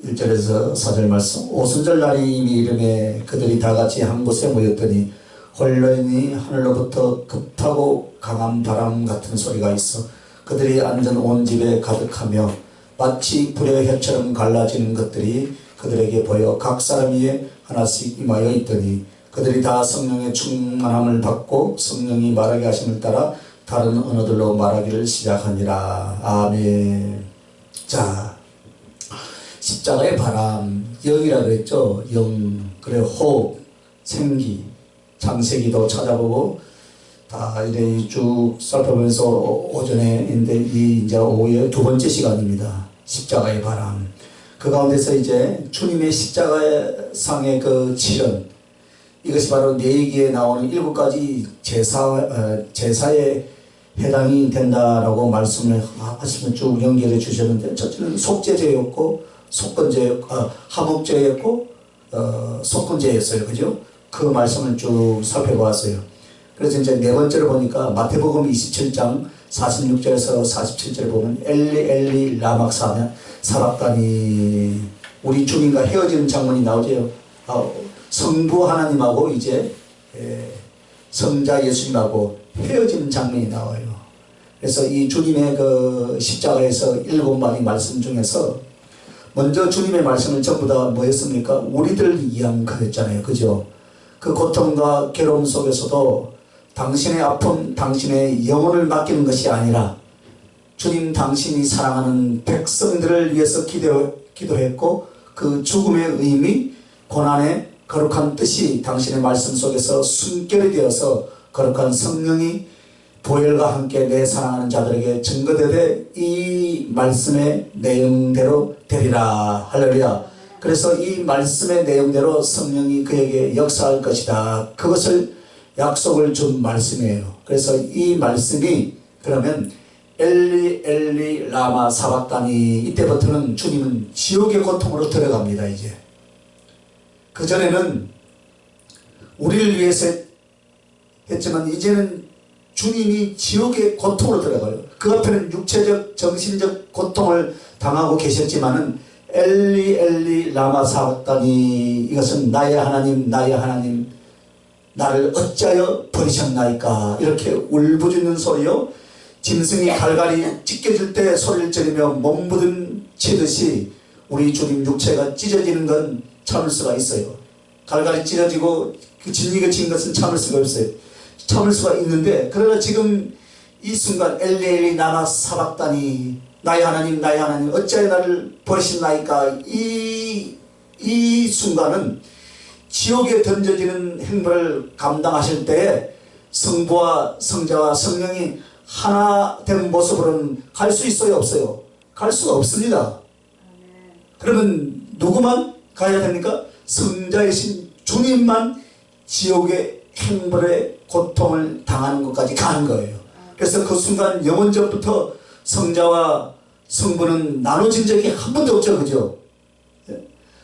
1절에서 4절 말씀. 오순절 날이미 이름에 그들이 다 같이 한 곳에 모였더니 홀로니 하늘로부터 급하고 강한 바람 같은 소리가 있어 그들이 앉은 온 집에 가득하며 마치 불의 혀처럼 갈라지는 것들이 그들에게 보여 각 사람 위에 하나씩 임하여 있더니 그들이 다 성령의 충만함을 받고 성령이 말하게 하심을 따라 다른 언어들로 말하기를 시작하니라. 아멘. 자, 십자가의 바람, 영이라 그랬죠. 영, 그래 호흡, 생기, 창세기도 찾아보고 다 이래 쭉 살펴보면서 오전에인데 이 이제 오후에 두 번째 시간입니다. 십자가의 바람. 그 가운데서 이제 주님의 십자가상의 그 치른, 이것이 바로 내기에 나오는 7가지 제사에 해당이 된다라고 말씀을 하시면 쭉 연결해 주셨는데, 첫째는 속죄제였고 하목제였고 속건제였어요. 그죠? 그 말씀을 쭉 살펴보았어요. 그래서 이제 네 번째로 보니까 마태복음 27장 46절에서 47절에 보면 엘리 엘리 라막 사박다니, 우리 주님과 헤어지는 장면이 나오죠. 성부 하나님하고 이제 성자 예수님하고 헤어지는 장면이 나와요. 그래서 이 주님의 그 십자가에서 7마디 말씀 중에서 먼저 주님의 말씀은 전부 다 뭐였습니까? 우리들을 위한 거였잖아요. 그죠? 그 고통과 괴로움 속에서도 당신의 아픔, 당신의 영혼을 맡기는 것이 아니라 주님 당신이 사랑하는 백성들을 위해서 기도했고 그 죽음의 의미, 고난의 거룩한 뜻이 당신의 말씀 속에서 순결이 되어서 거룩한 성령이 보혈과 함께 내 사랑하는 자들에게 증거되되 이 말씀의 내용대로 되리라. 할렐루야. 그래서 이 말씀의 내용대로 성령이 그에게 역사할 것이다. 그것을 약속을 준 말씀이에요. 그래서 이 말씀이 그러면 엘리 엘리 라마 사박다니, 이때부터는 주님은 지옥의 고통으로 들어갑니다. 이제 그전에는 우리를 위해서 했지만 이제는 주님이 지옥의 고통으로 들어가요. 그 앞에는 육체적 정신적 고통을 당하고 계셨지만은 엘리 엘리 라마 사박다니, 이것은 나의 하나님 나의 하나님 나를 어찌하여 버리셨나이까, 이렇게 울부짖는 소리요. 짐승이 갈갈이 찢겨질 때 소리를 지르며 몸부림 치듯이 우리 주님 육체가 찢어지는 건 참을 수가 있어요. 갈갈이 찢어지고 그 진리가 진 것은 참을 수가 없어요. 참을 수가 있는데, 그러나 지금 이 순간 엘리 엘리 라마 사박다니, 나의 하나님 나의 하나님 어찌하여 나를 버리셨나이까, 이 순간은 지옥에 던져지는 행보를 감당하실 때에 성부와 성자와 성령이 하나 된 모습으로는 갈 수 있어요 없어요? 갈 수가 없습니다. 그러면 누구만 가야 됩니까? 성자이신 주님만 지옥의 행벌의 고통을 당하는 것까지 가는 거예요. 그래서 그 순간 영원전부터 성자와 성부는 나눠진 적이 한 번도 없죠. 그죠?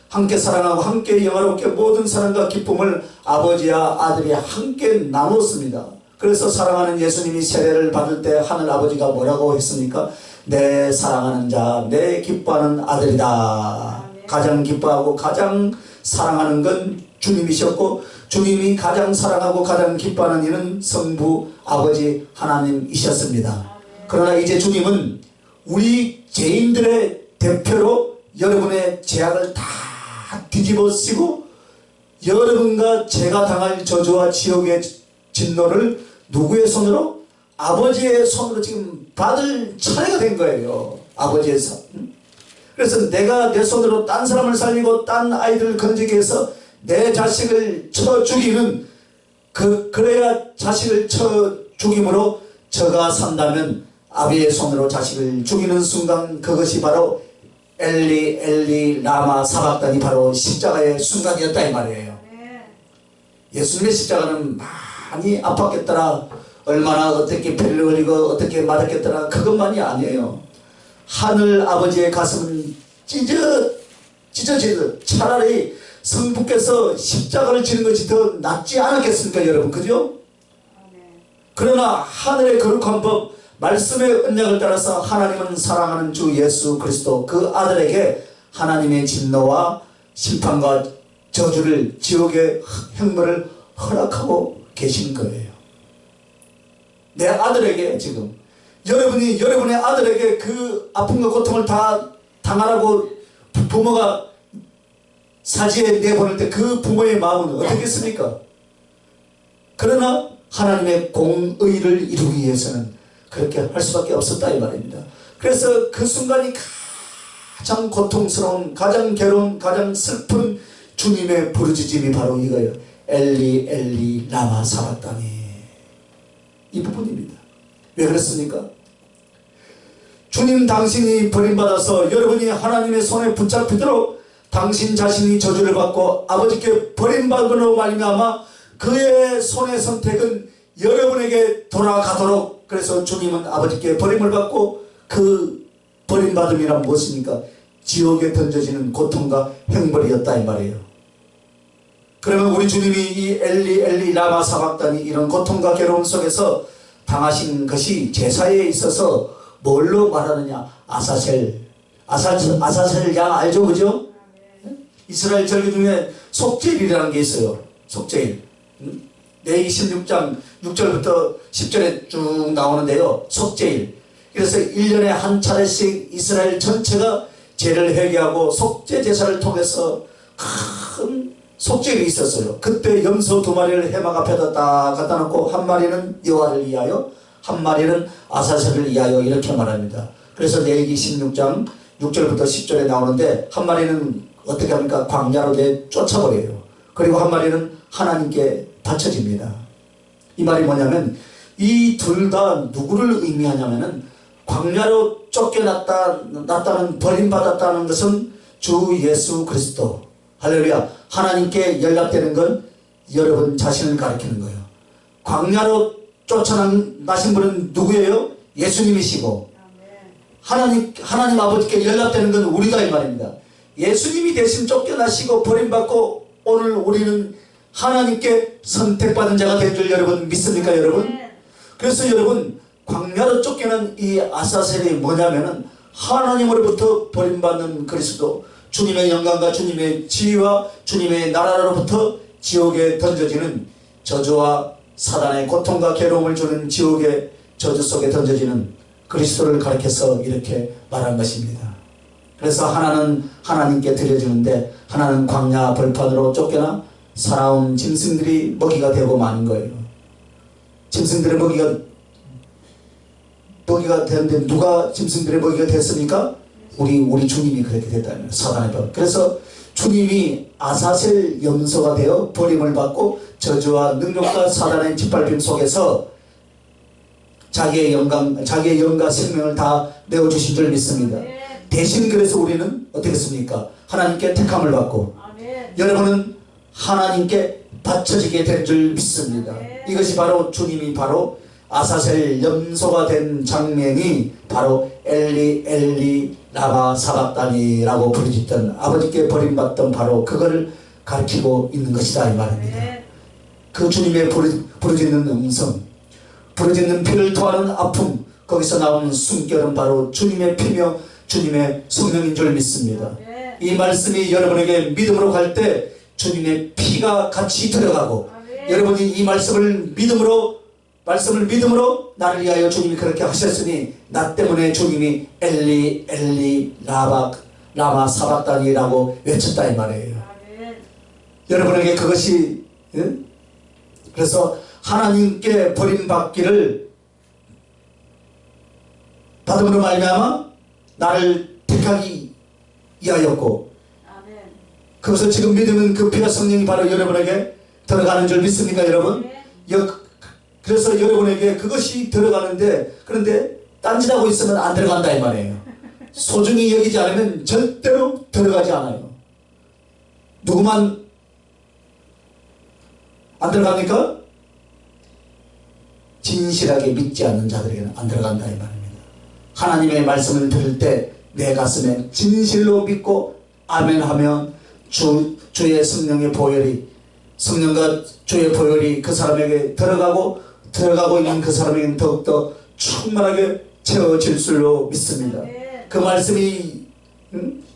함께 사랑하고 함께 영화롭게 모든 사랑과 기쁨을 아버지와 아들이 함께 나눴습니다. 그래서 사랑하는 예수님이 세례를 받을 때 하늘 아버지가 뭐라고 했습니까? 내 사랑하는 자, 내 기뻐하는 아들이다. 가장 기뻐하고 가장 사랑하는 건 주님이셨고, 주님이 가장 사랑하고 가장 기뻐하는 이는 성부 아버지 하나님이셨습니다. 그러나 이제 주님은 우리 죄인들의 대표로 여러분의 죄악을 다 뒤집어 쓰고 여러분과 제가 당할 저주와 지옥의 진노를 누구의 손으로? 아버지의 손으로 지금 받을 차례가 된 거예요. 아버지의 손. 그래서 내가 내 손으로 딴 사람을 살리고 딴 아이들을 건지게 해서 내 자식을 쳐 죽이는, 그래야 자식을 쳐 죽임으로 저가 산다면 아비의 손으로 자식을 죽이는 순간, 그것이 바로 엘리 엘리 라마 사박다니, 바로 십자가의 순간이었다 이 말이에요. 예수님의 십자가는 많이 아팠겠더라, 얼마나 어떻게 피를 흘리고 어떻게 맞았겠더라, 그것만이 아니에요. 하늘 아버지의 가슴은 찢어지듯 차라리 성부께서 십자가를 지는 것이 더 낫지 않았겠습니까 여러분? 그죠? 그러나 하늘의 거룩한 법, 말씀의 언약을 따라서 하나님은 사랑하는 주 예수 그리스도 그 아들에게 하나님의 진노와 심판과 저주를 지옥의 형벌을 허락하고 계신 거예요. 내 아들에게 지금 여러분이 여러분의 아들에게 그 아픔과 고통을 다 당하라고 부모가 사지에 내보낼 때 그 부모의 마음은 어떻겠습니까? 그러나 하나님의 공의를 이루기 위해서는 그렇게 할 수밖에 없었다 이 말입니다. 그래서 그 순간이 가장 고통스러운, 가장 괴로운, 가장 슬픈 주님의 부르짖음이 바로 이거예요. 엘리 엘리 라마 사박다니, 이 부분입니다. 왜 그렇습니까? 주님 당신이 버림받아서 여러분이 하나님의 손에 붙잡히도록 당신 자신이 저주를 받고 아버지께 버림받음으로 말미암아 그의 손의 선택은 여러분에게 돌아가도록, 그래서 주님은 아버지께 버림을 받고 그 버림받음이란 무엇입니까? 지옥에 던져지는 고통과 형벌이었다 이 말이에요. 그러면 우리 주님이 이 엘리 엘리 라마 사박다니 이런 고통과 괴로움 속에서 당하신 것이 제사에 있어서 뭘로 말하느냐? 아사셀 양 알죠? 그죠? 이스라엘 절기 중에 속죄일이라는 게 있어요. 속죄일. 레위기 16장 6절부터 10절에 쭉 나오는데요. 속죄일. 그래서 1년에 한 차례씩 이스라엘 전체가 죄를 회개하고 속죄 제사를 통해서 큰 속죄일이 있었어요. 그때 염소 2마리를 해막 앞에다 딱 갖다 놓고 한 마리는 여호와를 위하여, 한 마리는 아사셀을 위하여 이렇게 말합니다. 그래서 레위기 16장 6절부터 10절에 나오는데 한 마리는 어떻게 합니까? 광야로 쫓아버려요. 그리고 한 마리는 하나님께 바쳐집니다. 이 말이 뭐냐면 이 둘 다 누구를 의미하냐면은 광야로 쫓겨났다는, 버림받았다는 것은 주 예수 그리스도, 할렐루야, 하나님께 연락되는 건 여러분 자신을 가리키는 거예요. 광야로 쫓아나신 분은 누구예요? 예수님이시고, 하나님 아버지께 연락되는 건 우리다 이 말입니다. 예수님이 대신 쫓겨나시고 버림받고 오늘 우리는 하나님께 선택받은 자가 된 줄 여러분 믿습니까 여러분? 그래서 여러분 광야로 쫓겨난 이 아사셀이 뭐냐면은 하나님으로부터 버림받는 그리스도, 주님의 영광과 주님의 지위와 주님의 나라로부터 지옥에 던져지는 저주와 사단의 고통과 괴로움을 주는 지옥의 저주 속에 던져지는 그리스도를 가리켜서 이렇게 말한 것입니다. 그래서 하나는 하나님께 드려주는데 하나는 광야 벌판으로 쫓겨나 살아온 짐승들이 먹이가 되고 마는 거예요. 짐승들의 먹이가 되는데 누가 짐승들의 먹이가 됐습니까? 우리 주님이 그렇게 됐다는 사단의 법. 그래서 주님이 아사셀 염소가 되어 버림을 받고 저주와 능력과 사단의 짓밟힘 속에서 자기의 영과 생명을 다 내어주신 줄 믿습니다. 대신 그래서 우리는 어떻게 했습니까? 하나님께 택함을 받고 여러분은 하나님께 바쳐지게 될 줄 믿습니다. 이것이 바로 주님이 바로 아사셀 염소가 된 장면이 바로 엘리 엘리 라마 사박다니라고 부르짖던, 아버지께 버림받던 바로 그거를 가리키고 있는 것이다 이 말입니다. 그 주님의 부르짖는 음성, 부르짖는 피를 토하는 아픔, 거기서 나오는 숨결은 바로 주님의 피며 주님의 성령인 줄 믿습니다. 이 말씀이 여러분에게 믿음으로 갈 때 주님의 피가 같이 들어가고, 여러분이 이 말씀을 믿음으로 나를 위하여 주님이 그렇게 하셨으니 나 때문에 주님이 엘리 엘리 라마 사박다니라고 외쳤다 이 말이에요. 여러분에게 그것이 그래서 하나님께 버림받기를 받음으로 말미암아 나를 택하기 위하였고, 그것을 지금 믿으면 그 피가 성령이 바로 여러분에게 들어가는 줄 믿습니까 여러분? 그래서 여러분에게 그것이 들어가는데, 그런데 딴짓하고 있으면 안 들어간다 이 말이에요. 소중히 여기지 않으면 절대로 들어가지 않아요. 누구만 안 들어갑니까? 진실하게 믿지 않는 자들에게는 안 들어간다 이 말입니다. 하나님의 말씀을 들을 때 내 가슴에 진실로 믿고 아멘하면 주의 성령의 보혈이, 성령과 주의 보혈이 그 사람에게 들어가고 있는 그 사람에게는 더욱더 충만하게 채워질 줄로 믿습니다. 그 말씀이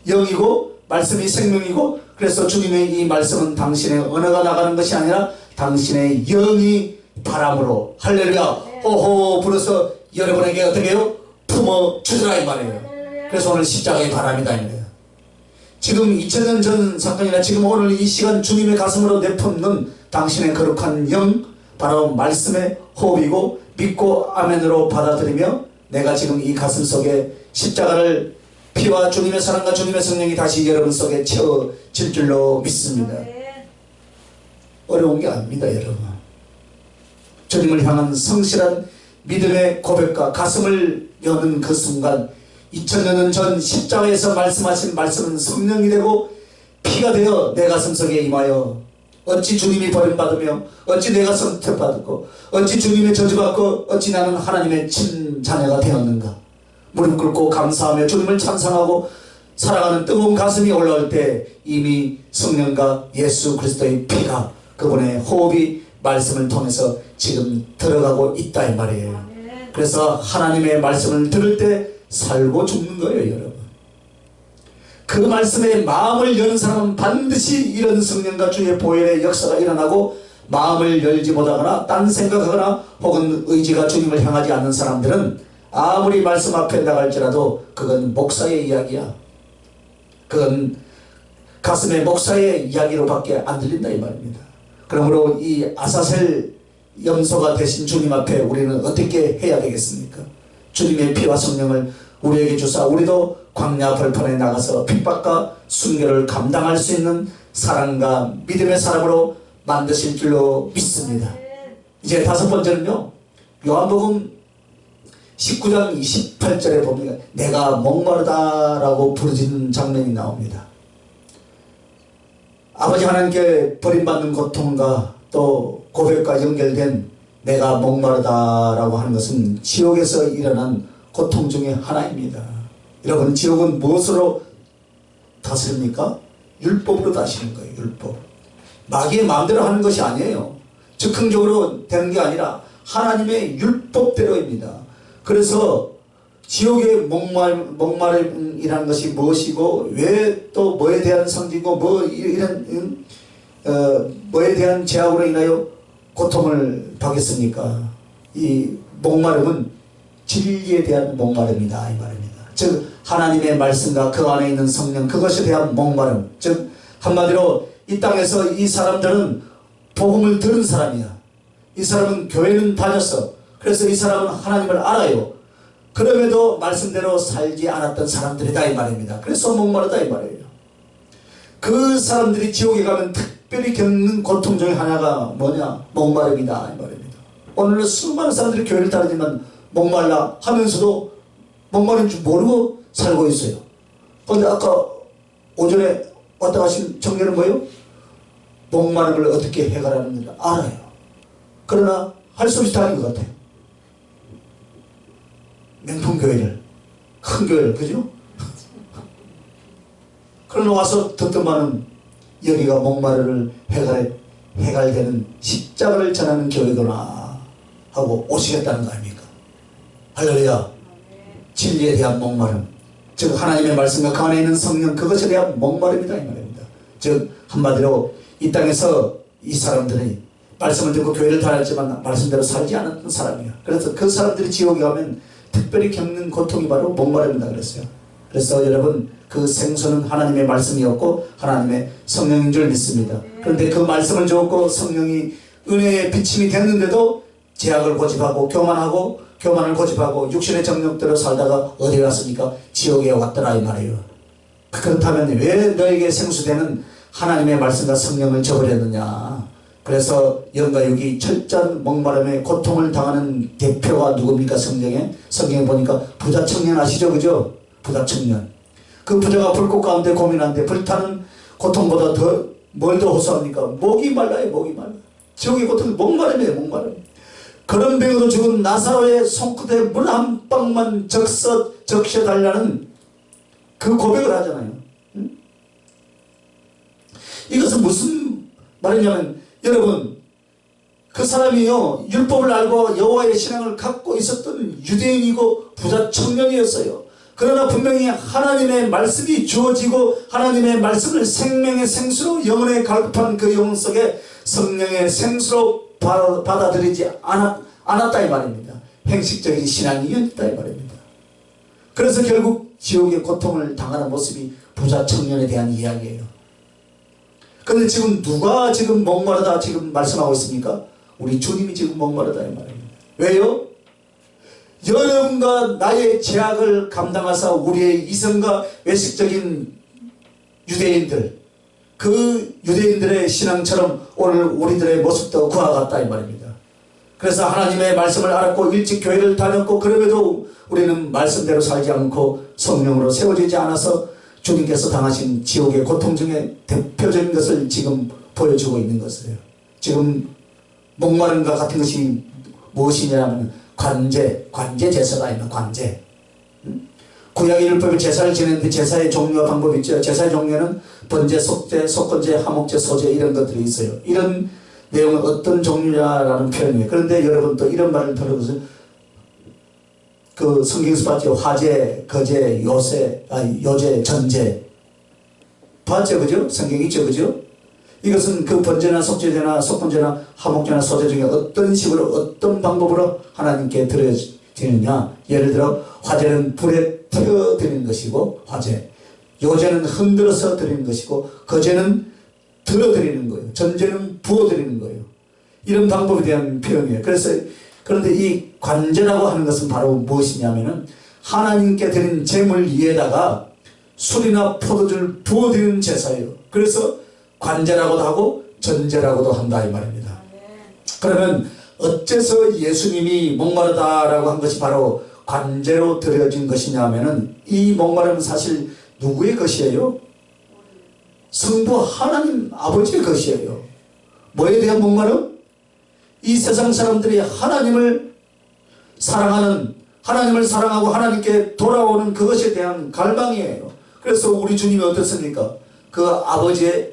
영이고 말씀이 생명이고, 그래서 주님의 이 말씀은 당신의 언어가 나가는 것이 아니라 당신의 영이 바람으로, 할렐루야, 호호 불어서 여러분에게 어떻게 해요? 품어주더라 이 말이에요. 그래서 오늘 십자가의 바람이다 이 말이에요. 지금 2000년 전 사건이나 지금 오늘 이 시간 주님의 가슴으로 내뿜는 당신의 거룩한 영, 바로 말씀의 호흡이고, 믿고 아멘으로 받아들이며 내가 지금 이 가슴 속에 십자가를 피와 주님의 사랑과 주님의 성령이 다시 여러분 속에 채워질 줄로 믿습니다. 어려운 게 아닙니다 여러분. 주님을 향한 성실한 믿음의 고백과 가슴을 여는 그 순간, 2000년 전 십자가에서 말씀하신 말씀은 성령이 되고 피가 되어 내 가슴 속에 임하여, 어찌 주님이 버림받으며 어찌 내가 선택받았고 어찌 주님의 저주받고 어찌 나는 하나님의 친자녀가 되었는가. 무릎 꿇고 감사하며 주님을 찬송하고 사랑하는 뜨거운 가슴이 올라올 때 이미 성령과 예수 그리스도의 피가, 그분의 호흡이 말씀을 통해서 지금 들어가고 있다 이 말이에요. 그래서 하나님의 말씀을 들을 때 살고 죽는 거예요 여러분. 그 말씀에 마음을 여는 사람은 반드시 이런 성령과 주의 보혈의 역사가 일어나고, 마음을 열지 못하거나 딴 생각하거나 혹은 의지가 주님을 향하지 않는 사람들은 아무리 말씀 앞에 나갈지라도 그건 목사의 이야기야. 그건 가슴의 목사의 이야기로밖에 안 들린다 이 말입니다. 그러므로 이 아사셀 염소가 되신 주님 앞에 우리는 어떻게 해야 되겠습니까? 주님의 피와 성령을 우리에게 주사 우리도 광야 벌판에 나가서 핍박과 순교를 감당할 수 있는 사랑과 믿음의 사람으로 만드실 줄로 믿습니다. 이제 다섯 번째는요, 요한복음 19장 28절에 보면 내가 목마르다 라고 부르짖는 장면이 나옵니다. 아버지 하나님께 버림받는 고통과 또 고백과 연결된 내가 목마르다 라고 하는 것은 지옥에서 일어난 고통 중에 하나입니다. 여러분, 지옥은 무엇으로 다스립니까? 율법으로 다스리는 거예요. 율법. 마귀의 마음대로 하는 것이 아니에요. 즉흥적으로 되는 게 아니라 하나님의 율법대로입니다. 그래서 지옥의 목마름이라는 것이 무엇이고, 왜 또 뭐에 대한 성질이고, 뭐에 대한 제약으로 인하여 고통을 받겠습니까? 이 목마름은 진리에 대한 목마름이다 이 말입니다. 즉 하나님의 말씀과 그 안에 있는 성령, 그것에 대한 목마름. 즉 한마디로 이 땅에서 이 사람들은 복음을 들은 사람이야. 이 사람은 교회는 다녔어. 그래서 이 사람은 하나님을 알아요. 그럼에도 말씀대로 살지 않았던 사람들이다 이 말입니다. 그래서 목마르다 이 말이에요. 그 사람들이 지옥에 가면 특별히 겪는 고통 중에 하나가 뭐냐? 목마름이다 이 말입니다. 오늘은 수많은 사람들이 교회를 다니지만 목말라 하면서도 목마른 줄 모르고 살고 있어요. 그런데 아까 오전에 왔다 가신 청년은 뭐예요? 목마름을 어떻게 해결하는 걸 알아요. 그러나 할 수 없이 다닌 것 같아요. 명품교회를, 큰 교회를, 그죠? 그러나 와서 듣더만은 여기가 목마름을 해결되는 십자가를 전하는 교회구나 하고 오시겠다는 거 아닙니까? 할렐루야. 진리에 대한 목마름, 즉 하나님의 말씀과 그 안에 있는 성령, 그것에 대한 목마름이다 이 말입니다. 즉 한마디로 이 땅에서 이 사람들이 말씀을 듣고 교회를 다녔지만 말씀대로 살지 않았던 사람이에요. 그래서 그 사람들이 지옥에 가면 특별히 겪는 고통이 바로 목마름이다 그랬어요. 그래서 여러분, 그 생수는 하나님의 말씀이었고 하나님의 성령인 줄 믿습니다. 그런데 그 말씀을 주었고 성령이 은혜의 비침이 됐는데도 제약을 고집하고 교만을 고집하고 육신의 정욕대로 살다가 어디 갔습니까? 지옥에 왔더라 이 말이에요. 그렇다면 왜 너에게 생수되는 하나님의 말씀과 성령을 저버렸느냐? 그래서 영과 육이 철저한 목마름의 고통을 당하는 대표가 누굽니까? 성경에 보니까 부자 청년 아시죠? 그죠? 부자 청년. 그 부자가 불꽃 가운데 고민하는데 불타는 고통보다 뭘 더 호소합니까? 목이 말라요. 목이 말라. 지옥의 고통은 목마름이에요. 목마름. 그런 병으로 죽은 나사로의 손끝에 물 한 방만 적셔달라는 그 고백을 하잖아요. 응? 이것은 무슨 말이냐면, 여러분, 그 사람이요 율법을 알고 여호와의 신앙을 갖고 있었던 유대인이고 부자 청년이었어요. 그러나 분명히 하나님의 말씀이 주어지고 하나님의 말씀을 생명의 생수로 영혼에 갈급한 그 영혼 속에 성령의 생수로 받아들이지 않았다 이 말입니다. 행식적인 신앙이었다 이 말입니다. 그래서 결국 지옥의 고통을 당하는 모습이 부자 청년에 대한 이야기예요. 그런데 지금 누가 지금 목마르다 지금 말씀하고 있습니까? 우리 주님이 지금 목마르다 이 말입니다. 왜요? 여러분과 나의 죄악을 감당하사 우리의 이성과 외식적인 유대인들, 그 유대인들의 신앙처럼 오늘 우리들의 모습도 그와 같다 이 말입니다. 그래서 하나님의 말씀을 알았고 일찍 교회를 다녔고 그럼에도 우리는 말씀대로 살지 않고 성령으로 세워지지 않아서 주님께서 당하신 지옥의 고통 중에 대표적인 것을 지금 보여주고 있는 것이에요. 지금 목마름과 같은 것이 무엇이냐면 관제 제사가 있는 관제. 구약의 율법에 제사를 지내는데 제사의 종류와 방법이 있죠. 제사의 종류는 번제, 속제, 속건제, 하목제, 소제 이런 것들이 있어요. 이런 내용은 어떤 종류냐라는 표현이에요. 그런데 여러분 또 이런 말을 들어보세요. 그 성경에서 봤죠. 화제, 거제, 요제, 전제. 봤죠, 그죠? 성경이 있죠, 그죠? 이것은 그 번제나 속제제나 속건제나 하목제나 소제 중에 어떤 식으로 어떤 방법으로 하나님께 드려지느냐. 예를 들어 화제는 불에 태워 드리는 것이고 화제, 요제는 흔들어서 드리는 것이고 거제는 들어 드리는 거예요. 전제는 부어 드리는 거예요. 이런 방법에 대한 표현이에요. 그런데 이 관제라고 하는 것은 바로 무엇이냐면은 하나님께 드린 제물 위에다가 술이나 포도주를 부어 드리는 제사예요. 그래서 관제라고도 하고 전제라고도 한다 이 말입니다. 그러면 어째서 예수님이 목마르다라고 한 것이 바로 관제로 드려진 것이냐 하면은 이 목마름은 사실 누구의 것이에요? 성부 하나님 아버지의 것이에요. 뭐에 대한 목마름? 이 세상 사람들이 하나님을 사랑하고 하나님께 돌아오는 그것에 대한 갈망이에요. 그래서 우리 주님이 어떻습니까? 그 아버지의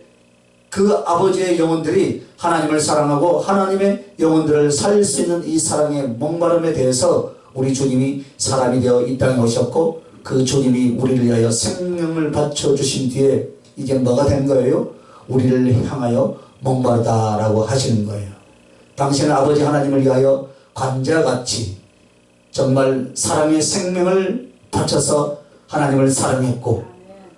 영혼들이 하나님을 사랑하고 하나님의 영혼들을 살릴 수 있는 이 사랑의 목마름에 대해서 우리 주님이 사람이 되어 이 땅에 오셨고 그 주님이 우리를 위하여 생명을 바쳐주신 뒤에 이게 뭐가 된 거예요? 우리를 향하여 목마르다라고 하시는 거예요. 당신은 아버지 하나님을 위하여 관자같이 정말 사랑의 생명을 바쳐서 하나님을 사랑했고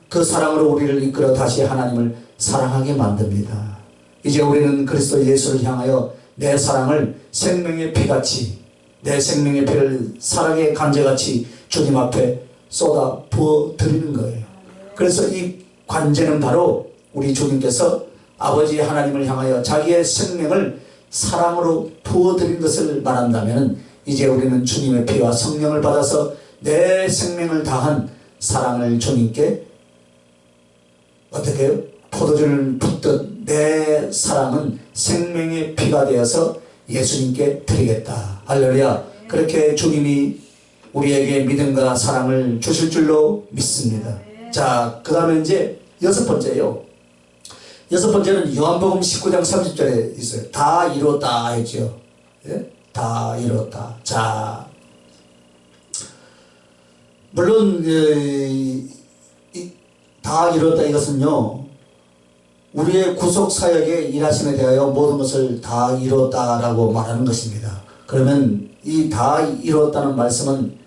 그 사랑으로 우리를 이끌어 다시 하나님을 사랑하게 만듭니다. 이제 우리는 그리스도 예수를 향하여 내 사랑을 생명의 피같이 내 생명의 피를 사랑의 간제같이 주님 앞에 쏟아 부어 드리는 거예요. 그래서 이 관제는 바로 우리 주님께서 아버지 하나님을 향하여 자기의 생명을 사랑으로 부어 드린 것을 말한다면 이제 우리는 주님의 피와 성령을 받아서 내 생명을 다한 사랑을 주님께 어떻게 해요? 포도주를 붓듯 내 사랑은 생명의 피가 되어서 예수님께 드리겠다. 할렐루야. 그렇게 주님이 우리에게 믿음과 사랑을 주실 줄로 믿습니다. 자, 그 다음에 이제 여섯 번째요. 여섯 번째는 요한복음 19장 30절에 있어요. 다 이뤘다 했죠. 예? 다 이뤘다. 자, 물론 다 이뤘다 이것은요, 우리의 구속사역에 일하심에 대하여 모든 것을 다 이뤘다라고 말하는 것입니다. 그러면 이 다 이뤘다는 말씀은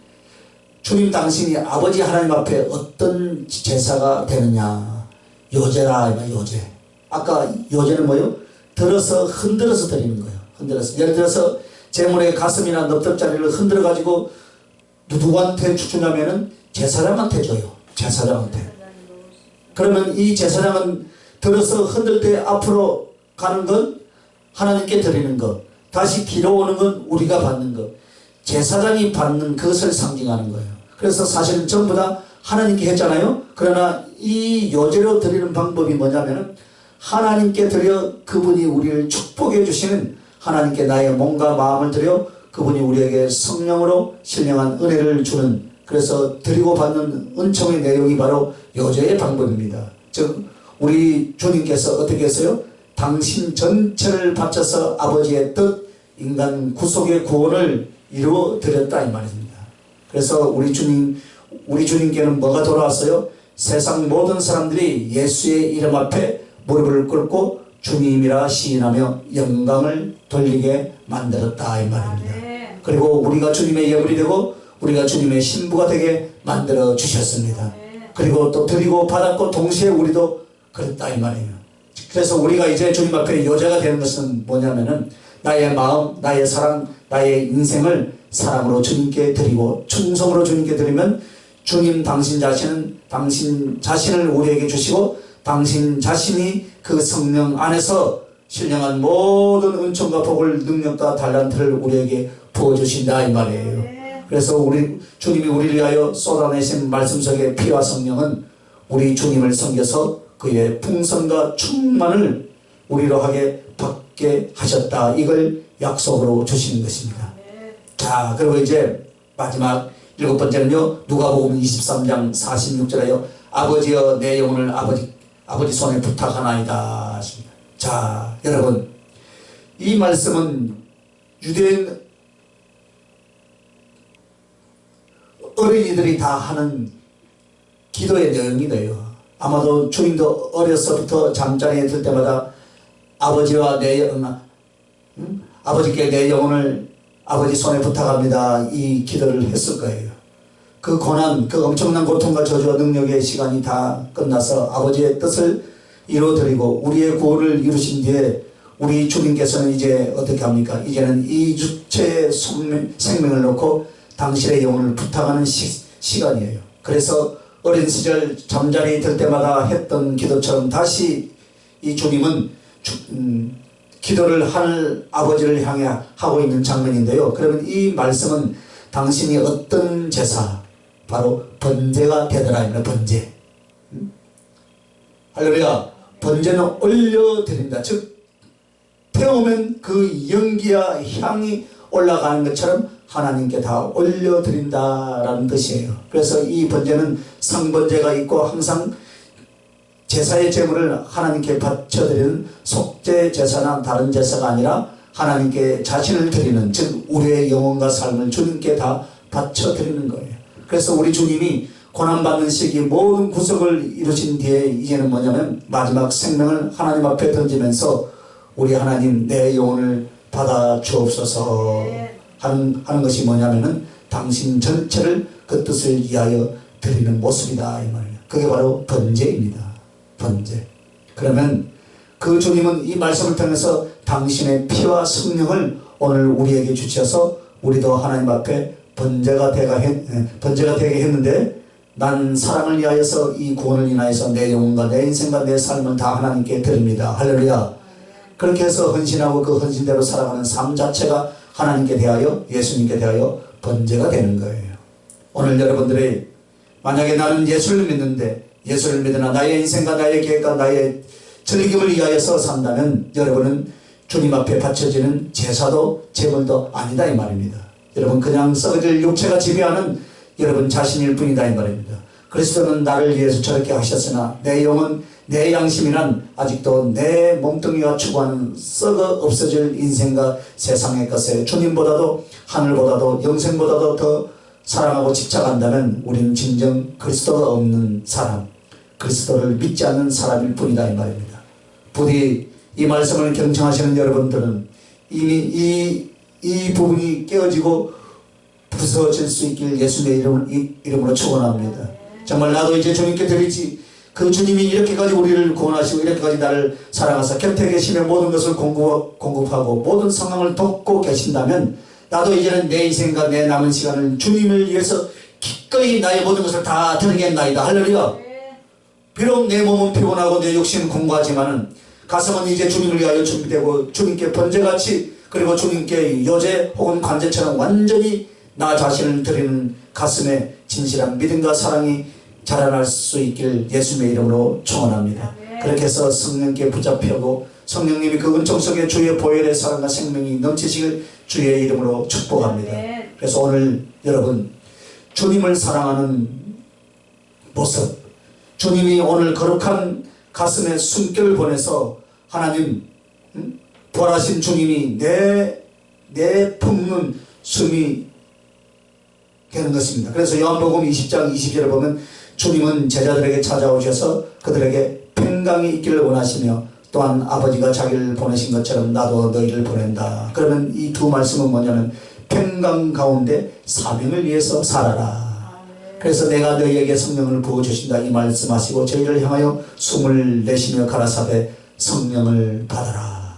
주님 당신이 아버지 하나님 앞에 어떤 제사가 되느냐. 요제라, 요제. 아까 요제는 뭐예요? 들어서 흔들어서 드리는 거예요. 흔들어서. 예를 들어서 제물의 가슴이나 넙떡자리를 흔들어 가지고 누구한테 주냐면은 제사장한테 줘요. 제사장한테. 그러면 이 제사장은 들어서 흔들 때 앞으로 가는 건 하나님께 드리는 것, 다시 뒤로 오는 건 우리가 받는 것, 제사장이 받는 그것을 상징하는 거예요. 그래서 사실은 전부 다 하나님께 했잖아요. 그러나 이 요제로 드리는 방법이 뭐냐면은 하나님께 드려 그분이 우리를 축복해 주시는, 하나님께 나의 몸과 마음을 드려 그분이 우리에게 성령으로 신령한 은혜를 주는, 그래서 드리고 받는 은총의 내용이 바로 요제의 방법입니다. 즉 우리 주님께서 어떻게 했어요? 당신 전체를 바쳐서 아버지의 뜻, 인간 구속의 구원을 이루어 드렸다 이 말입니다. 그래서 우리 주님, 우리 주님께는 뭐가 돌아왔어요? 세상 모든 사람들이 예수의 이름 앞에 무릎을 꿇고 주님이라 시인하며 영광을 돌리게 만들었다 이 말입니다. 그리고 우리가 주님의 예물이 되고 우리가 주님의 신부가 되게 만들어 주셨습니다. 그리고 또 드리고 받았고 동시에 우리도 그랬다 이 말이에요. 그래서 우리가 이제 주님 앞에 여자가 되는 것은 뭐냐면은 나의 마음, 나의 사랑, 나의 인생을 사랑으로 주님께 드리고 충성으로 주님께 드리면 주님 당신 자신을 우리에게 주시고 당신 자신이 그 성령 안에서 신령한 모든 은총과 복을 능력과 달란트를 우리에게 부어주신다 이 말이에요. 그래서 우리 주님이 우리를 위하여 쏟아내신 말씀 속의 피와 성령은 우리 주님을 섬겨서 그의 풍성과 충만을 우리로 하게 받게 하셨다. 이걸 약속으로 주시는 것입니다. 자, 그리고 이제 마지막 7번째는요. 누가복음 23장 46절에요. 아버지여 내 영혼을 아버지 손에 부탁하나이다. 자, 여러분 이 말씀은 유대인 어린이들이 다 하는 기도의 내용이래요. 아마도 주님도 어려서부터 잠자리에 들 때마다 아버지께 내 영혼을 아버지 손에 부탁합니다. 이 기도를 했을 거예요. 그 고난, 그 엄청난 고통과 저주와 능력의 시간이 다 끝나서 아버지의 뜻을 이루어드리고 우리의 구원을 이루신 뒤에 우리 주님께서는 이제 어떻게 합니까? 이제는 이 육체의 생명을 놓고 당신의 영혼을 부탁하는 시간이에요. 그래서 어린 시절 잠자리에 들 때마다 했던 기도처럼 다시 이 주님은 기도를 하늘 아버지를 향해 하고 있는 장면인데요. 그러면 이 말씀은 당신이 어떤 제사, 바로 번제가 되더라. 번제. 할렐루야. 번제는 올려드린다. 즉 태우면 그 연기와 향이 올라가는 것처럼 하나님께 다 올려드린다라는 뜻이에요. 그래서 이 번제는 상번제가 있고 항상 제사의 제물을 하나님께 바쳐드리는 속죄 제사나 다른 제사가 아니라 하나님께 자신을 드리는, 즉 우리의 영혼과 삶을 주님께 다 바쳐드리는 거예요. 그래서 우리 주님이 고난받는 시기 모든 구속을 이루신 뒤에 이제는 뭐냐면 마지막 생명을 하나님 앞에 던지면서 우리 하나님 내 영혼을 받아 주옵소서 하는 것이 뭐냐면은 당신 전체를 그 뜻을 위하여 드리는 모습이다 이 말이에요. 그게 바로 번제입니다. 번제. 그러면 그 주님은 이 말씀을 통해서 당신의 피와 성령을 오늘 우리에게 주셔서 우리도 하나님 앞에 번제가 되게 했는데 난 사랑을 위하여서 이 구원을 인하여서 내 영혼과 내 인생과 내 삶을 다 하나님께 드립니다. 할렐루야. 그렇게 해서 헌신하고 그 헌신대로 살아가는 삶 자체가 하나님께 대하여 예수님께 대하여 번제가 되는 거예요. 오늘 여러분들이 만약에 나는 예수를 믿는데 예수를 믿으나 나의 인생과 나의 계획과 나의 즐김을 위하여서 산다면 여러분은 주님 앞에 바쳐지는 제사도 제물도 아니다 이 말입니다. 여러분 그냥 썩어질 육체가 지배하는 여러분 자신일 뿐이다 이 말입니다. 그리스도는 나를 위해서 저렇게 하셨으나 내 영은 내 양심이란 아직도 내 몸뚱이가 추구하는 썩어 없어질 인생과 세상의 것에 주님보다도 하늘보다도 영생보다도 더 사랑하고 집착한다면 우리는 진정 그리스도가 없는 사람, 그리스도를 믿지 않는 사람일 뿐이다 이 말입니다. 부디 이 말씀을 경청하시는 여러분들은 이미 이 부분이 깨어지고 부서질 수 있길 예수의 이름으로 축원합니다. 정말 나도 이제 주님께 드리지, 그 주님이 이렇게까지 우리를 구원하시고 이렇게까지 나를 사랑하사 곁에 계시며 모든 것을 공급하고 모든 상황을 돕고 계신다면 나도 이제는 내 인생과 내 남은 시간을 주님을 위해서 기꺼이 나의 모든 것을 다 드리겠나이다. 할렐루야. 비록 내 몸은 피곤하고 내 육신은 공고하지만은 가슴은 이제 주님을 위하여 준비되고 주님께 번제같이, 그리고 주님께 요제 혹은 관제처럼 완전히 나 자신을 드리는 가슴에 진실한 믿음과 사랑이 자라날 수 있길 예수님의 이름으로 축원합니다. 그렇게 해서 성령께 붙잡히고 성령님이 그 은총 속에 주의 보혈의 사랑과 생명이 넘치시길 주의 이름으로 축복합니다. 그래서 오늘 여러분 주님을 사랑하는 모습, 주님이 오늘 거룩한 가슴에 숨결을 보내서 하나님 부활하신 주님이 내 품는 숨이 되는 것입니다. 그래서 요한복음 20장 20절에 보면 주님은 제자들에게 찾아오셔서 그들에게 평강이 있기를 원하시며 또한 아버지가 자기를 보내신 것처럼 나도 너희를 보낸다. 그러면 이 두 말씀은 뭐냐면 평강 가운데 사명을 위해서 살아라. 그래서 내가 너희에게 성령을 부어주신다 이 말씀하시고 저희를 향하여 숨을 내쉬며 가라사대 성령을 받아라.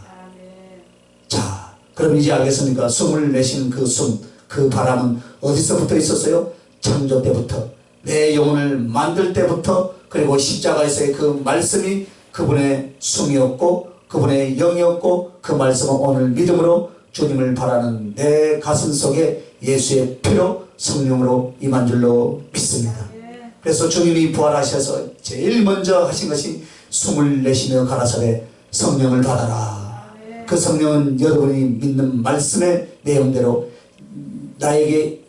자, 그럼 이제 알겠습니까? 숨을 내쉬는 그 숨, 그 바람은 어디서부터 있었어요? 창조 때부터, 내 영혼을 만들 때부터, 그리고 십자가에서의 그 말씀이 그분의 숨이었고 그분의 영이었고 그 말씀은 오늘 믿음으로 주님을 바라는 내 가슴 속에 예수의 피로 성령으로 임한 줄로 믿습니다. 그래서 주님이 부활하셔서 제일 먼저 하신 것이 숨을 내쉬며 가라사대 성령을 받아라. 그 성령은 여러분이 믿는 말씀의 내용대로 나에게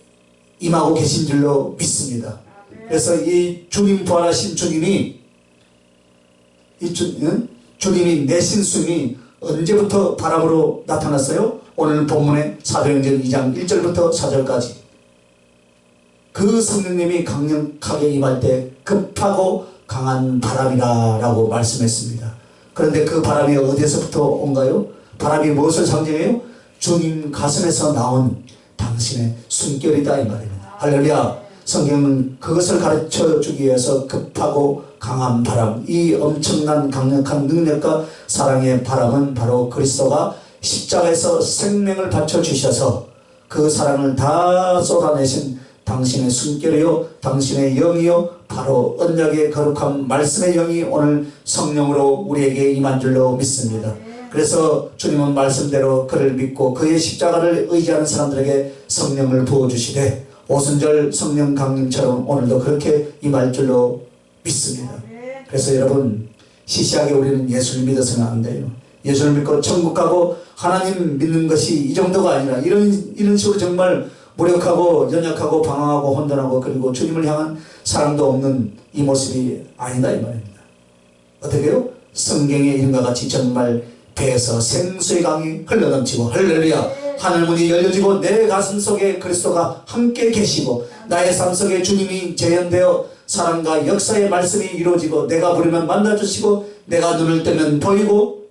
임하고 계신 줄로 믿습니다. 그래서 이 주님 부활하신 주님이 주님이 내신 숨이 언제부터 바람으로 나타났어요? 오늘 본문의 사도행전 2장 1절부터 4절까지 그 성령님이 강력하게 임할 때 급하고 강한 바람이다 라고 말씀했습니다. 그런데 그 바람이 어디에서부터 온가요? 바람이 무엇을 상징해요? 주님 가슴에서 나온 당신의 숨결이다 이 말입니다. 할렐루야. 성경은 그것을 가르쳐 주기 위해서 급하고 강한 바람, 이 엄청난 강력한 능력과 사랑의 바람은 바로 그리스도가 십자가에서 생명을 바쳐 주셔서 그 사랑을 다 쏟아내신 당신의 숨결이요 당신의 영이요 바로 언약의 거룩한 말씀의 영이 오늘 성령으로 우리에게 임한 줄로 믿습니다. 그래서 주님은 말씀대로 그를 믿고 그의 십자가를 의지하는 사람들에게 성령을 부어주시되 오순절 성령 강림처럼 오늘도 그렇게 임할 줄로 믿습니다. 그래서 여러분 시시하게 우리는 예수를 믿어서는 안 돼요. 예수를 믿고 천국 가고 하나님 믿는 것이 이 정도가 아니라 이런 식으로 정말 무력하고 연약하고 방황하고 혼돈하고 그리고 주님을 향한 사랑도 없는 이 모습이 아니다 이 말입니다. 어떻게 해요? 성경에 이름과 같이 정말 배에서 생수의 강이 흘러넘치고 할렐루야 하늘문이 열려지고 내 가슴 속에 그리스도가 함께 계시고 나의 삶 속에 주님이 재현되어 사랑과 역사의 말씀이 이루어지고 내가 부르면 만나주시고 내가 눈을 뜨면 보이고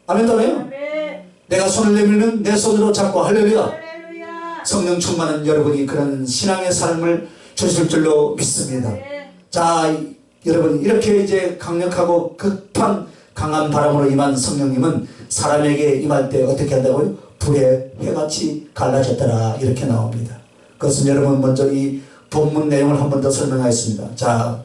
아멘 또네요. 내가 손을 내밀면 내 손으로 잡고 할렐루야. 성령 충만한 여러분이 그런 신앙의 삶을 주실 줄로 믿습니다. 자 여러분 이렇게 이제 강력하고 급한 강한 바람으로 임한 성령님은 사람에게 임할 때 어떻게 한다고요? 불의 해같이 갈라졌더라 이렇게 나옵니다. 그것은 여러분 먼저 이 본문 내용을 한 번 더 설명하겠습니다. 자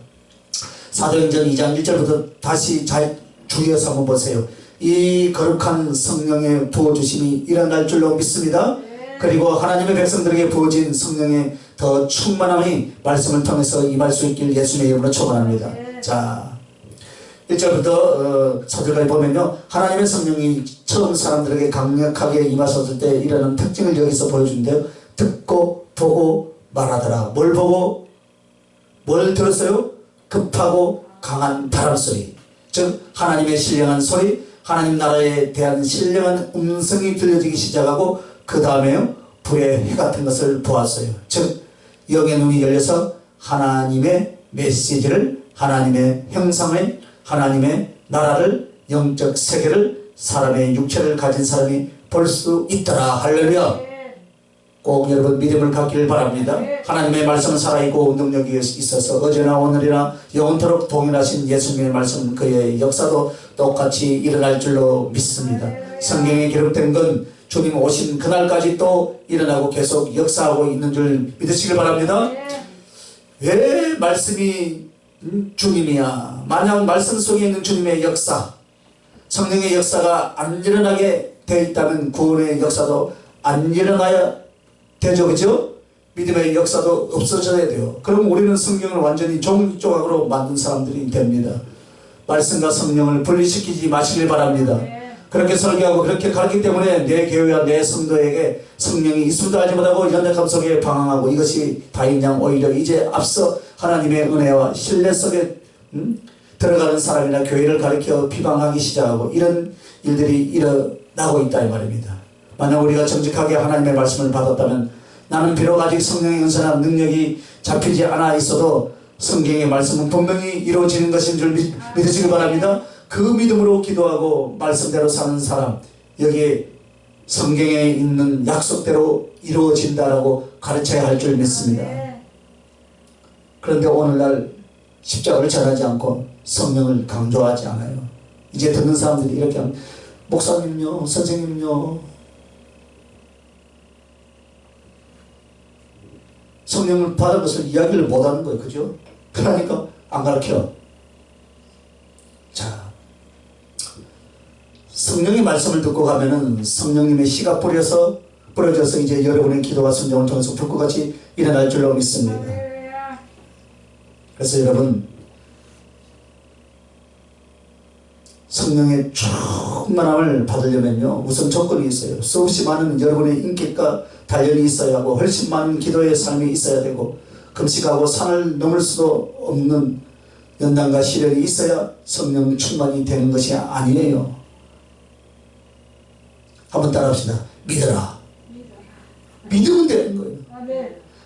사도행전 2장 1절부터 다시 잘 주의해서 한번 보세요. 이 거룩한 성령의 부어주심이 일어날 줄로 믿습니다. 그리고 하나님의 백성들에게 부어진 성령의 더 충만함이 말씀을 통해서 임할 수 있길 예수님의 이름으로 축원합니다. 자 1절부터 4절까지 보면요 하나님의 성령이 처음 사람들에게 강력하게 임하셨을 때 이라는 특징을 여기서 보여주는데요 듣고 보고 말하더라. 뭘 보고 뭘 들었어요? 급하고 강한 바람소리 즉 하나님의 신령한 소리 하나님 나라에 대한 신령한 음성이 들려지기 시작하고 그 다음에요 불의 해 같은 것을 보았어요. 즉 영의 눈이 열려서 하나님의 메시지를 하나님의 형상을 하나님의 나라를 영적 세계를 사람의 육체를 가진 사람이 볼 수 있더라. 할렐루야. 꼭 여러분 믿음을 갖기를 바랍니다. 하나님의 말씀은 살아있고 능력이 있어서 어제나 오늘이나 영원토록 동일하신 예수님의 말씀은 그의 역사도 똑같이 일어날 줄로 믿습니다. 성경에 기록된 건 주님 오신 그날까지 또 일어나고 계속 역사하고 있는 줄 믿으시길 바랍니다. 왜 말씀이 주님이야? 만약 말씀 속에 있는 주님의 역사 성령의 역사가 안 일어나게 되어 있다면 구원의 역사도 안 일어나야 되죠. 그죠? 믿음의 역사도 없어져야 돼요. 그럼 우리는 성경을 완전히 종이조각으로 만든 사람들이 됩니다. 말씀과 성령을 분리시키지 마시길 바랍니다. 그렇게 설교하고 그렇게 가르치기 때문에 내 교회와 내 성도에게 성령이 있음도 알지 못하고 연약함 속에 방황하고 이것이 다인양 오히려 이제 앞서 하나님의 은혜와 신뢰 속에 들어가는 사람이나 교회를 가리켜 비방하기 시작하고 이런 일들이 일어나고 있다 이 말입니다. 만약 우리가 정직하게 하나님의 말씀을 받았다면 나는 비록 아직 성령의 은사나 능력이 잡히지 않아 있어도 성경의 말씀은 분명히 이루어지는 것인 줄 믿으시기 바랍니다. 그 믿음으로 기도하고 말씀대로 사는 사람, 여기에 성경에 있는 약속대로 이루어진다라고 가르쳐야 할 줄 믿습니다. 그런데 오늘날 십자가를 전하지 않고 성령을 강조하지 않아요. 이제 듣는 사람들이 이렇게 하면, 목사님요, 선생님요, 성령을 받은 것을 이야기를 못하는 거예요. 그죠? 그러니까 안 가르쳐. 자, 성령의 말씀을 듣고 가면은 성령님의 씨가 뿌려져서 이제 여러분의 기도와 순종을 통해서 불꽃같이 일어날 줄로 믿습니다. 그래서 여러분, 성령의 충만함을 받으려면요, 우선 조건이 있어요. 수없이 많은 여러분의 인격과 단련이 있어야 하고, 훨씬 많은 기도의 삶이 있어야 되고, 금식하고 산을 넘을 수도 없는 연단과 시련이 있어야 성령 충만이 되는 것이 아니에요. 한번 따라합시다. 믿어라. 믿으면 되는 거예요.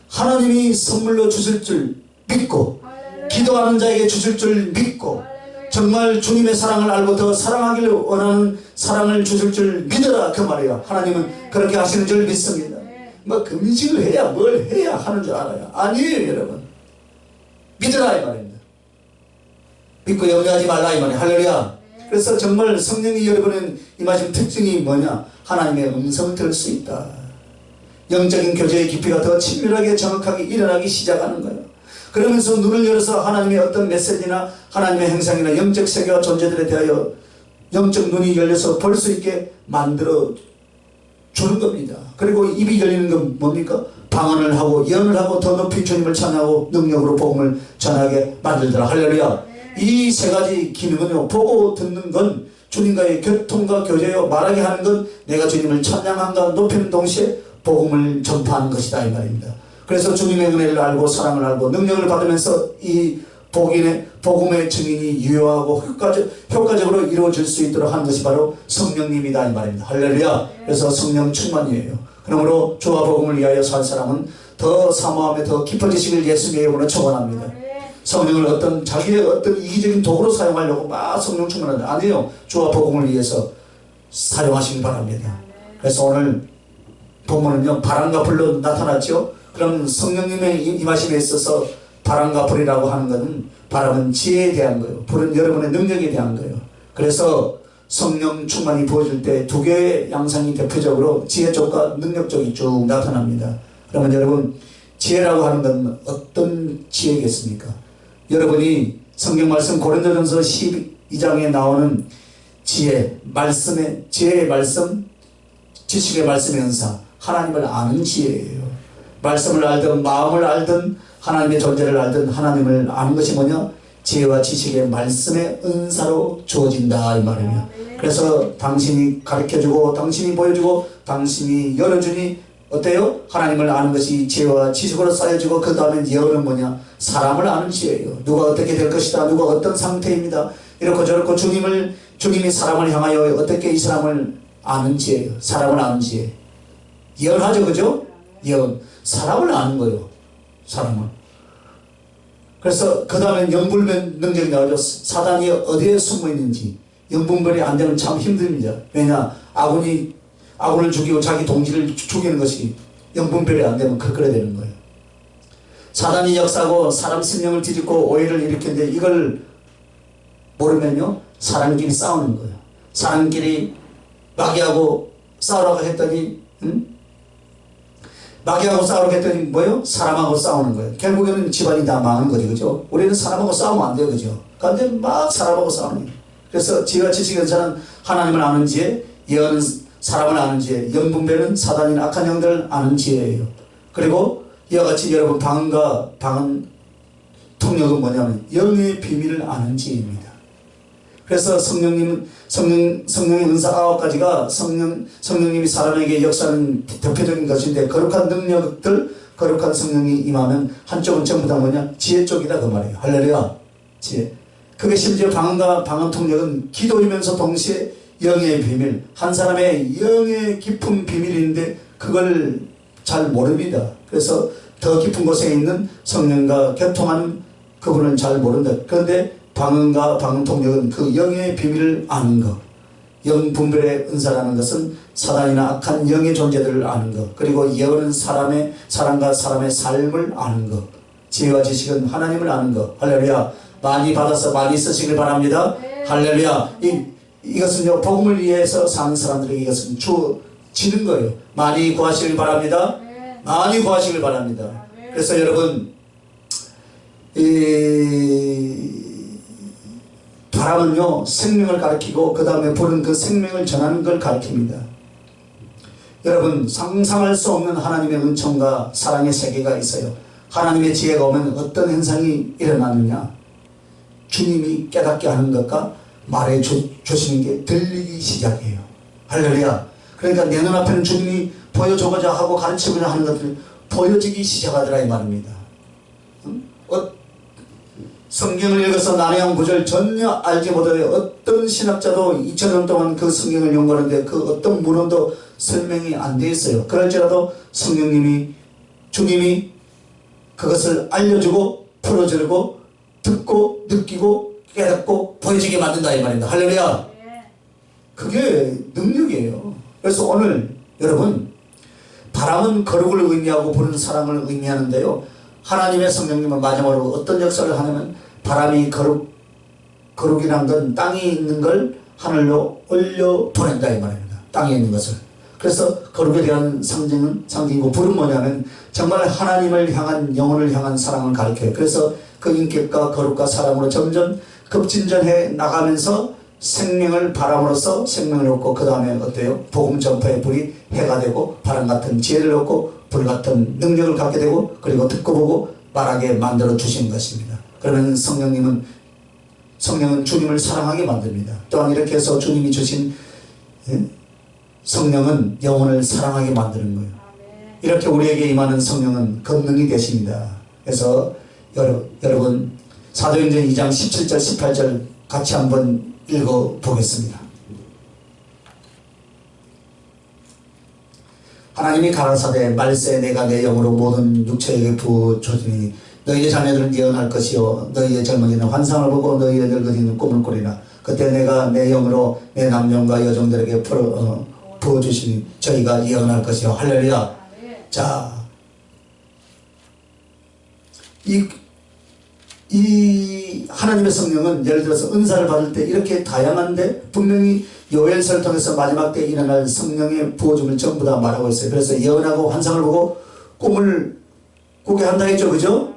하나님이 선물로 주실 줄 믿고, 기도하는 자에게 주실 줄 믿고, 정말 주님의 사랑을 알고 더 사랑하기를 원하는 사랑을 주실 줄 믿어라, 그 말이에요. 하나님은 그렇게 하시는 줄 믿습니다. 뭐 금식을 해야 뭘 해야 하는 줄 알아요. 아니에요, 여러분. 믿어라 이 말입니다. 믿고 염려하지 말라 이 말이에요. 할렐루야. 그래서 정말 성령이 여러분은 임하신 특징이 뭐냐? 하나님의 음성을 들을 수 있다. 영적인 교제의 깊이가 더 친밀하게 정확하게 일어나기 시작하는 거예요. 그러면서 눈을 열어서 하나님의 어떤 메시지나 하나님의 행상이나 영적 세계와 존재들에 대하여 영적 눈이 열려서 볼 수 있게 만들어 주는 겁니다. 그리고 입이 열리는 건 뭡니까? 방언을 하고 예언을 하고 더 높이 주님을 찬양하고 능력으로 복음을 전하게 만들더라. 할렐루야. 이 세 가지 기능은요, 보고 듣는 건 주님과의 교통과 교제요, 말하게 하는 건 내가 주님을 찬양한가 높이는 동시에 복음을 전파하는 것이다 이 말입니다. 그래서 주님의 은혜를 알고 사랑을 알고 능력을 받으면서 이 복음의 증인이 유효하고 효과적으로 이루어질 수 있도록 하는 것이 바로 성령님이다 이 말입니다. 할렐루야. 그래서 성령 충만이에요. 그러므로 주와 복음을 위하여 살 사람은 더 사모함에 더 깊어지시길 예수님의 이름으로 축원합니다. 성령을 자기의 어떤 이기적인 도구로 사용하려고 막 성령 충만한다. 아니에요. 주와 복음을 위해서 사용하시기 바랍니다. 그래서 오늘 본문은요, 바람과 불로 나타났죠. 그럼 성령님의 임하심에 있어서 바람과 불이라고 하는 것은, 바람은 지혜에 대한 거예요. 불은 여러분의 능력에 대한 거예요. 그래서 성령 충만이 부어질 때 두 개의 양상이 대표적으로 지혜 쪽과 능력 쪽이 쭉 나타납니다. 그러면 여러분, 지혜라고 하는 건 어떤 지혜겠습니까? 여러분이 성경 말씀 고린도전서 12장에 나오는 지혜의 말씀, 지식의 말씀의 은사, 하나님을 아는 지혜예요. 말씀을 알든 마음을 알든 하나님의 존재를 알든 하나님을 아는 것이 뭐냐? 지혜와 지식의 말씀의 은사로 주어진다 이 말이에요. 그래서 당신이 가르쳐주고 당신이 보여주고 당신이 열어주니 어때요? 하나님을 아는 것이 지혜와 지식으로 쌓여지고 그 다음에 예언은 뭐냐? 사람을 아는 지혜예요. 누가 어떻게 될 것이다. 누가 어떤 상태입니다. 이렇고 저렇고 주님이 사람을 향하여 어떻게 이 사람을 아는 지혜예요. 사람을 아는 지혜. 예언하죠, 그죠? 예언. 사람을 아는 거예요. 사람을. 그래서 그 다음에 영분별 능력이 나오죠. 사단이 어디에 숨어 있는지. 영분별이 안 되면 참 힘듭니다. 왜냐? 아군을 죽이고 자기 동지를 죽이는 것이 영분별이 안 되면 그렇게 되는 거예요. 사단이 역사하고 사람 생명을 뒤집고 오해를 일으키는데 이걸 모르면요, 사람끼리 싸우는 거예요. 사람끼리 마귀하고 싸우라고 했더니, 마귀하고 싸우라고 했더니 뭐예요? 사람하고 싸우는 거예요. 결국에는 집안이 다 망하는 거죠, 그죠? 우리는 사람하고 싸우면 안 돼요, 그죠? 그런데 막 사람하고 싸우는 거예요. 그래서 지혜와 지식의 은사는 하나님을 아는 지혜, 예언은 사람을 아는 지혜, 영분별은 사단인 악한 영들을 아는 지혜예요. 그리고 이와 같이 여러분 방언 통역은 뭐냐면 영의 비밀을 아는 지혜입니다. 그래서 성령의 은사 9가지가 성령님이 사람에게 역사하는 대표적인 것인데, 거룩한 능력들, 거룩한 성령이 임하면 한쪽은 전부 다 뭐냐? 지혜 쪽이다 그 말이에요. 할렐루야. 지혜. 그게 심지어 방언 통역은 기도이면서 동시에 영의 비밀, 한 사람의 영의 깊은 비밀인데 그걸 잘 모릅니다. 그래서 더 깊은 곳에 있는 성령과 교통하는 그분을 잘 모른다. 그런데 방언과 방언 통역은 그 영의 비밀을 아는 것, 영 분별의 은사라는 것은 사단이나 악한 영의 존재들을 아는 것, 그리고 예언은 사람과 사람의 삶을 아는 것, 지혜와 지식은 하나님을 아는 것. 할렐루야. 많이 받아서 많이 쓰시길 바랍니다. 네. 할렐루야. 이것은요, 복음을 위해서 사는 사람들에게 이것은 주어지는 거예요. 많이 구하시길 바랍니다. 네. 많이 구하시길 바랍니다. 네. 그래서 여러분, 바람은요, 생명을 가리키고 그 다음에 불은 그 생명을 전하는 걸 가리킵니다. 여러분, 상상할 수 없는 하나님의 은총과 사랑의 세계가 있어요. 하나님의 지혜가 오면 어떤 현상이 일어나느냐? 주님이 깨닫게 하는 것과 말해 주시는 게 들리기 시작해요. 할렐루야. 그러니까 내 눈앞에는 주님이 보여주고자 하고 가르치고자 하는 것들이 보여지기 시작하더라 이 말입니다. 성경을 읽어서 난해한 구절 전혀 알지 못하되 어떤 신학자도 2000년 동안 그 성경을 연구하는데 그 어떤 문헌도 설명이 안 돼 있어요. 그럴지라도 성령님이, 주님이 그것을 알려주고 풀어주고 듣고 느끼고 깨닫고 보여지게 만든다 이 말입니다. 할렐루야. 그게 능력이에요. 그래서 오늘 여러분, 바람은 거룩을 의미하고 불은 사랑을 의미하는데요, 하나님의 성령님은 마지막으로 어떤 역사를 하냐면 바람이 거룩이란 건 땅에 있는 걸 하늘로 올려 보낸다 이 말입니다. 땅에 있는 것을. 그래서 거룩에 대한 상징이고, 불은 뭐냐면 정말 하나님을 향한, 영혼을 향한 사랑을 가리켜요. 그래서 그 인격과 거룩과 사랑으로 점점 급진전해 나가면서 생명을 바람으로써 생명을 얻고, 그 다음에 어때요? 복음 전파의 불이 해가 되고 바람 같은 지혜를 얻고 불 같은 능력을 갖게 되고, 그리고 듣고 보고 말하게 만들어 주시는 것입니다. 그러면 성령은 주님을 사랑하게 만듭니다. 또한 이렇게 해서 주님이 주신 성령은 영혼을 사랑하게 만드는 거예요. 이렇게 우리에게 임하는 성령은 권능이 되십니다. 그래서 여러분, 사도행전 2장 17절 18절 같이 한번 읽어보겠습니다. 하나님이 가라사대 말세 내가 내 영으로 모든 육체에게 부어주리니 너희의 자녀들은 예언할 것이요 너희의 젊은이는 환상을 보고 너희의 늙은이는 꿈을 꾸리라. 그때 내가 내 영으로 내 남종과 여종들에게 부어주시니 저희가 예언할 것이요. 할렐루야. 자, 이 하나님의 성령은 예를 들어서 은사를 받을 때 이렇게 다양한데, 분명히 요엘서를 통해서 마지막 때 일어날 성령의 부어줌을 전부 다 말하고 있어요. 그래서 예언하고 환상을 보고 꿈을 꾸게 한다 했죠. 그죠?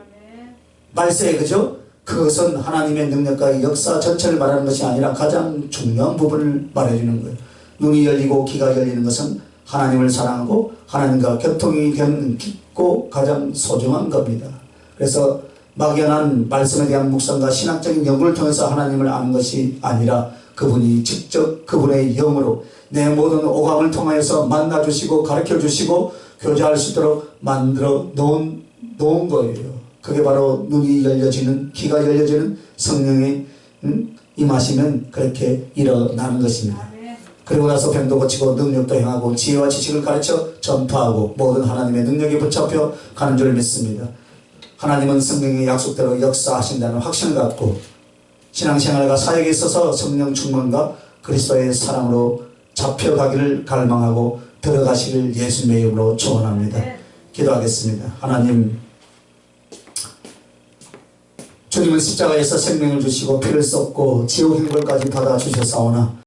말세에, 그죠? 그것은 하나님의 능력과 역사 전체를 말하는 것이 아니라 가장 중요한 부분을 말해주는 거예요. 눈이 열리고 귀가 열리는 것은 하나님을 사랑하고 하나님과 교통이 되는 깊고 가장 소중한 겁니다. 그래서 막연한 말씀에 대한 묵상과 신학적인 연구를 통해서 하나님을 아는 것이 아니라 그분이 직접 그분의 영으로 내 모든 오감을 통하여서 만나주시고 가르쳐주시고 교제할 수 있도록 만들어 놓은 거예요. 그게 바로 눈이 열려지는, 귀가 열려지는 성령의 임하시면 그렇게 일어나는 것입니다. 그리고 나서 병도 고치고 능력도 행하고 지혜와 지식을 가르쳐 전파하고 모든 하나님의 능력에 붙잡혀 가는 줄 믿습니다. 하나님은 성령의 약속대로 역사하신다는 확신을 갖고 신앙생활과 사역에 있어서 성령 충만과 그리스도의 사랑으로 잡혀가기를 갈망하고 들어가시길 예수님의 이름으로 축원합니다. 기도하겠습니다. 하나님, 주님은 십자가에서 생명을 주시고 피를 쏟고 지옥 행벌까지 받아주셨사오나